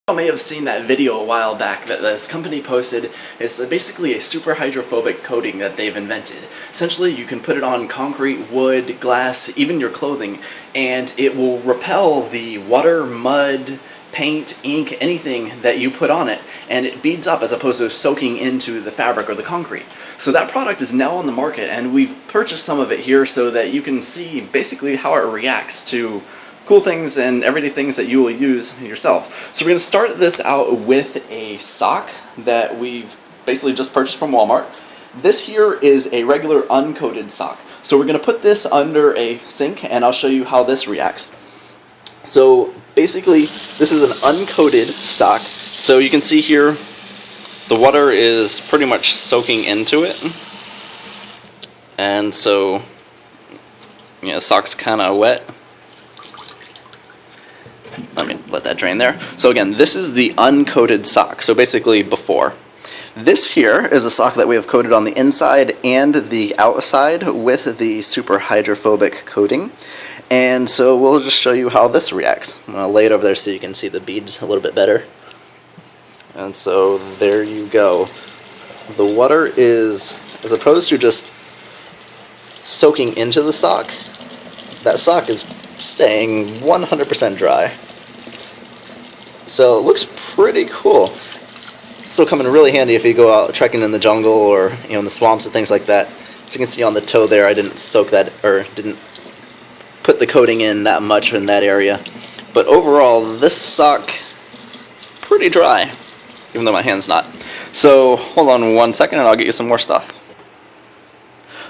You may have seen that video a while back that this company posted. It's basically a superhydrophobic coating that they've invented. Essentially, you can put it on concrete, wood, glass, even your clothing, and it will repel the water, mud, paint, ink, anything that you put on it, and it beads up as opposed to soaking into the fabric or the concrete. So that product is now on the market, and we've purchased some of it here so that you can see basically how it reacts to cool things and everyday things that you will use yourself. So we're going to start this out with a sock that we've basically just purchased from Walmart. This here is a regular uncoated sock. So we're going to put this under a sink and I'll show you how this reacts. So basically this is an uncoated sock. So you can see here the water is pretty much soaking into it. And so the sock's kind of wet. Let me let that drain there. So again, this is the uncoated sock, so basically before. This here is a sock that we have coated on the inside and the outside with the superhydrophobic coating. And so we'll just show you how this reacts. I'm going to lay it over there so you can see the beads a little bit better. And so there you go. The water is, as opposed to just soaking into the sock, that sock is staying 100% dry. So it looks pretty cool. This will come in really handy if you go out trekking in the jungle or in the swamps and things like that. As you can see on the toe there, I didn't soak that or didn't put the coating in that much in that area. But overall, this sock is pretty dry, even though my hand's not. So hold on one second and I'll get you some more stuff.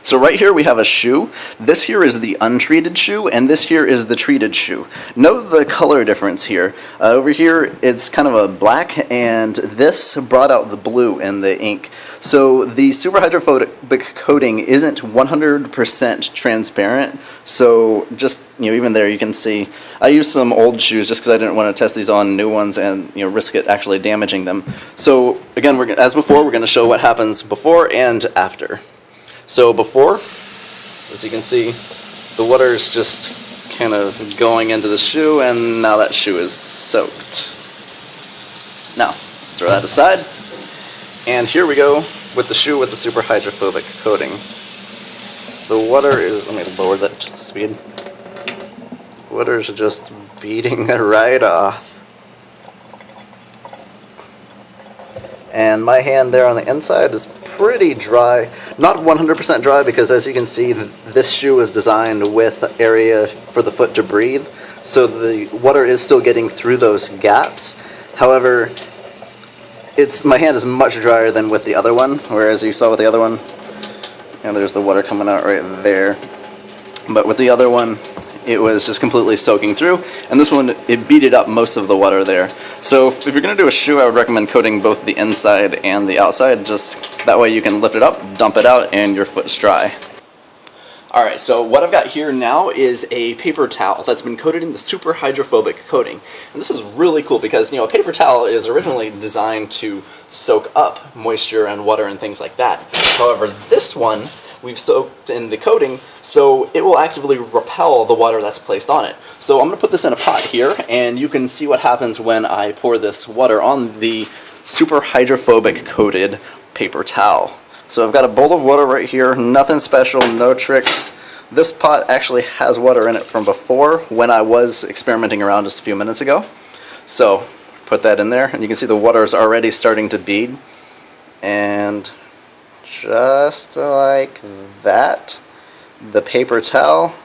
So right here we have a shoe. This here is the untreated shoe, and this here is the treated shoe. Note the color difference here. Over here it's kind of a black, and this brought out the blue in the ink. So the superhydrophobic coating isn't 100% transparent. So just even there you can see. I used some old shoes just because I didn't want to test these on new ones and risk it actually damaging them. So again, as before, we're going to show what happens before and after. So before, as you can see, the water is just kind of going into the shoe, and now that shoe is soaked. Now, let's throw that aside. And here we go with the shoe with the superhydrophobic coating. The water is, let me lower that speed. Water is just beating right off. And my hand there on the inside is pretty dry. Not 100% dry because, as you can see, this shoe is designed with area for the foot to breathe. So the water is still getting through those gaps. However, my hand is much drier than with the other one, whereas you saw with the other one, and there's the water coming out right there. But with the other one, it was just completely soaking through, and this one, it beaded up most of the water there. So if you're going to do a shoe, I would recommend coating both the inside and the outside, just that way you can lift it up, dump it out, and your foot's dry. Alright, so what I've got here now is a paper towel that's been coated in the superhydrophobic coating. And this is really cool because, a paper towel is originally designed to soak up moisture and water and things like that. However, this one we've soaked in the coating, so it will actively repel the water that's placed on it. So I'm going to put this in a pot here, and you can see what happens when I pour this water on the superhydrophobic coated paper towel. So I've got a bowl of water right here, nothing special, no tricks. This pot actually has water in it from before when I was experimenting around just a few minutes ago. So put that in there, and you can see the water is already starting to bead. And just like that, the paper towel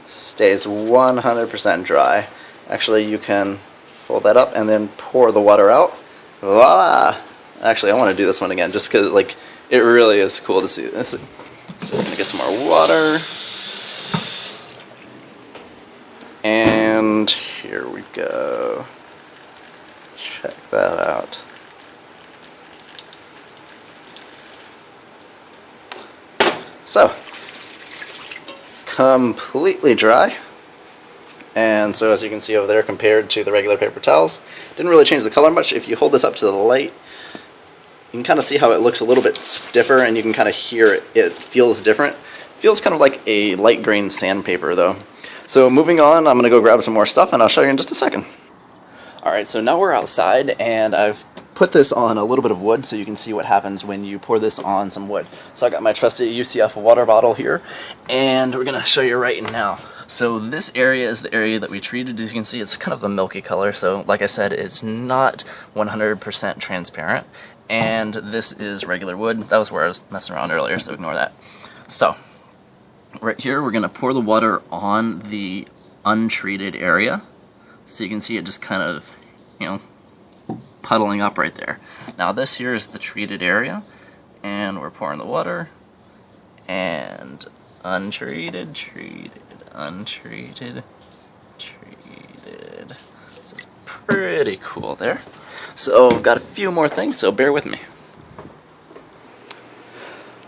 stays 100% dry. Actually, you can fold that up and then pour the water out. Voila! Actually, I want to do this one again just because it really is cool to see this. So we're going to get some more water. And here we go. Check that out. So, completely dry, and so as you can see over there compared to the regular paper towels, didn't really change the color much. If you hold this up to the light, you can kind of see how it looks a little bit stiffer, and you can kind of hear it feels different. It feels kind of like a light grain sandpaper though. So moving on, I'm going to go grab some more stuff and I'll show you in just a second. Alright, so now we're outside, and I've put this on a little bit of wood so you can see what happens when you pour this on some wood. So I got my trusty UCF water bottle here, and we're going to show you right now. So this area is the area that we treated. As you can see, it's kind of the milky color, so like I said, it's not 100% transparent. And this is regular wood. That was where I was messing around earlier, so ignore that. So, right here we're going to pour the water on the untreated area. So you can see it just kind of, puddling up right there. Now this here is the treated area, and we're pouring the water, and untreated, treated, untreated, treated. This is pretty cool there. So, got a few more things, so bear with me.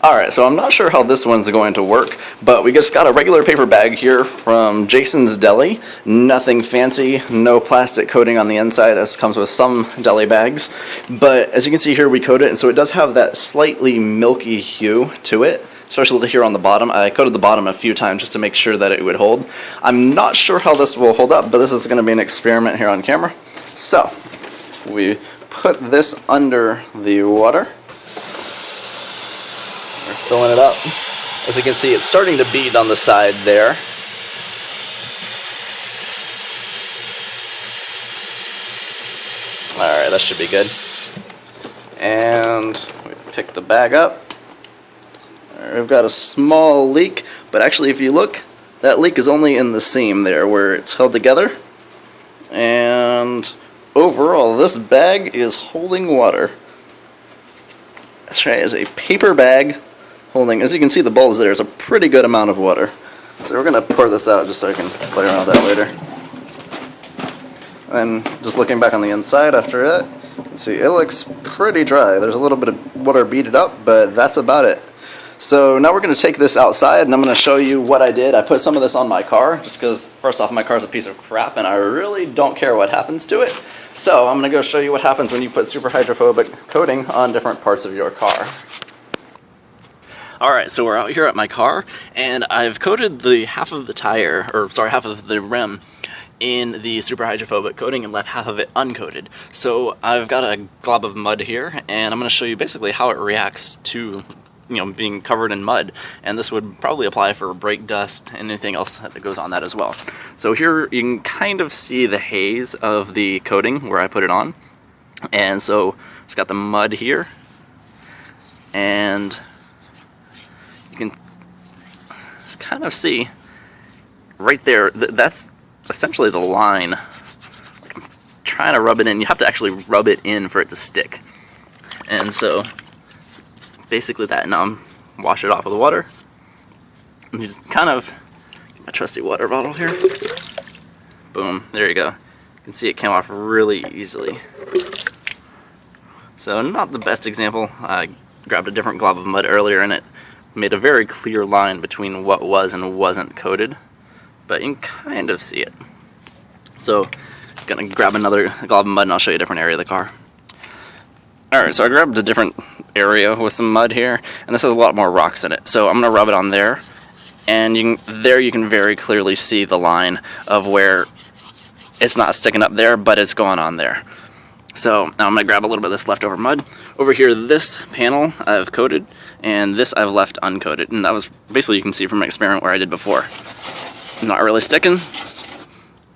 Alright, so I'm not sure how this one's going to work, but we just got a regular paper bag here from Jason's Deli. Nothing fancy, no plastic coating on the inside, as comes with some deli bags. But as you can see here, we coat it, and so it does have that slightly milky hue to it, especially here on the bottom. I coated the bottom a few times just to make sure that it would hold. I'm not sure how this will hold up, but this is going to be an experiment here on camera. So, we put this under the water. We're filling it up. As you can see, it's starting to bead on the side there. Alright, that should be good. And we pick the bag up. We've got a small leak, but actually if you look, that leak is only in the seam there where it's held together. And overall, this bag is holding water. That's right, it's a paper bag holding, as you can see the bowls there, is a pretty good amount of water. So we're going to pour this out just so I can play around with that later. And just looking back on the inside after that, you can see it looks pretty dry. There's a little bit of water beaded up, but that's about it. So now we're going to take this outside, and I'm going to show you what I did. I put some of this on my car, just because, first off, my car's a piece of crap, and I really don't care what happens to it. So I'm going to go show you what happens when you put superhydrophobic coating on different parts of your car. Alright, so we're out here at my car, and I've coated the half of the rim in the superhydrophobic coating and left half of it uncoated. So I've got a glob of mud here, and I'm going to show you basically how it reacts to being covered in mud, and this would probably apply for brake dust and anything else that goes on that as well. So here you can kind of see the haze of the coating where I put it on, and so it's got the mud here, and you can kind of see right there, that's essentially the line. I'm trying to rub it in. You have to actually rub it in for it to stick, and so basically that. Now wash it off with the water. And you just kind of get my trusty water bottle here. Boom, there you go. You can see it came off really easily. So not the best example. I grabbed a different glob of mud earlier and it made a very clear line between what was and wasn't coated, but you can kind of see it. So I'm gonna grab another glob of mud and I'll show you a different area of the car. Alright, so I grabbed a different area with some mud here, and this has a lot more rocks in it. So I'm going to rub it on there, and you can very clearly see the line of where it's not sticking up there, but it's going on there. So now I'm going to grab a little bit of this leftover mud. Over here, this panel I've coated, and this I've left uncoated. And that was basically, you can see from my experiment where I did before. Not really sticking.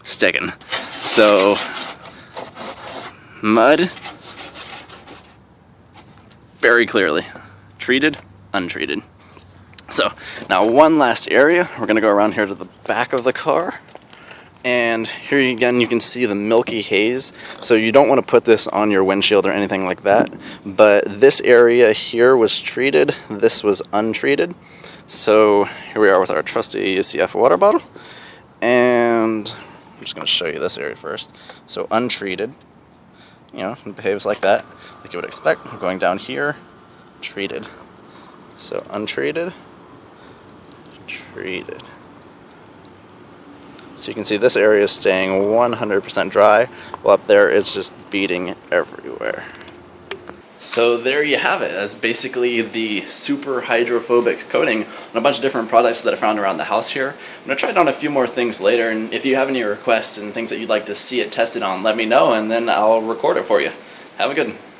So, mud. Very clearly. Treated, untreated. So, now one last area. We're going to go around here to the back of the car. And here again you can see the milky haze. So you don't want to put this on your windshield or anything like that. But this area here was treated. This was untreated. So here we are with our trusty UCF water bottle. And I'm just going to show you this area first. So untreated. It behaves like that, like you would expect. I'm going down here, treated. So untreated, treated. So you can see this area is staying 100% dry, while up there it's just beading everywhere. So there you have it. That's basically the super hydrophobic coating on a bunch of different products that I found around the house here. I'm going to try it on a few more things later, and if you have any requests and things that you'd like to see it tested on, let me know, and then I'll record it for you. Have a good one.